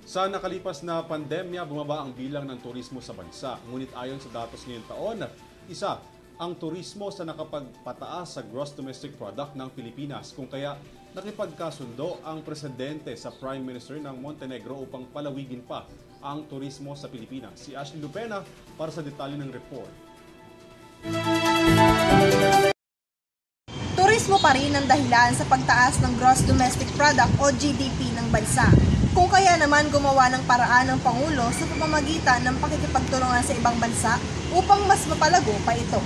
Sa nakalipas na pandemya, bumaba ang bilang ng turismo sa bansa. Ngunit ayon sa datos ngayong taon, isa ang turismo sa nakapagpataas sa gross domestic product ng Pilipinas. Kung kaya nakipagkasundo ang presidente sa Prime Minister ng Montenegro upang palawigin pa ang turismo sa Pilipinas. Si Ashley Lupena para sa detalye ng report. Turismo pa rin ang dahilan sa pagtaas ng gross domestic product o GDP ng bansa. Kung kaya naman gumawa ng paraan ng Pangulo sa pamamagitan ng pakikipagtulungan sa ibang bansa upang mas mapalago pa ito.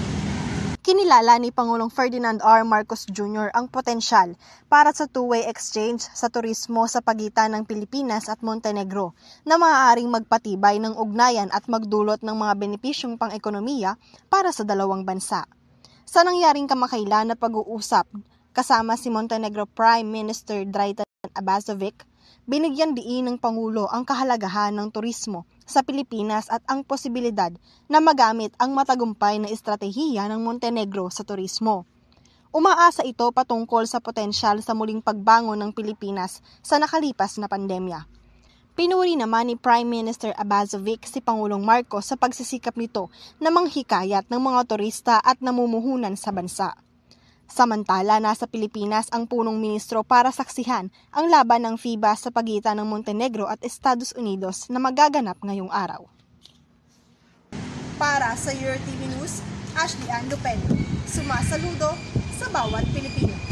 Kinilala ni Pangulong Ferdinand R. Marcos Jr. ang potensyal para sa two-way exchange sa turismo sa pagitan ng Pilipinas at Montenegro na maaaring magpatibay ng ugnayan at magdulot ng mga benepisyong pang-ekonomiya para sa dalawang bansa. Sa nangyaring kamakailan na pag-uusap kasama si Montenegro Prime Minister Draitan Abazovic, binigyan diin ng Pangulo ang kahalagahan ng turismo sa Pilipinas at ang posibilidad na magamit ang matagumpay na estratehiya ng Montenegro sa turismo. Umaasa ito patungkol sa potensyal sa muling pagbangon ng Pilipinas sa nakalipas na pandemya. Pinuri naman ni Prime Minister Abazovic si Pangulong Marcos sa pagsisikap nito na manghikayat ng mga turista at namumuhunan sa bansa. Samantala, nasa Pilipinas ang punong ministro para saksihan ang laban ng FIBA sa pagitan ng Montenegro at Estados Unidos na magaganap ngayong araw. Para sa EuroTV News, Ashley Ann Lupena, sumasaludo sa bawat Pilipino.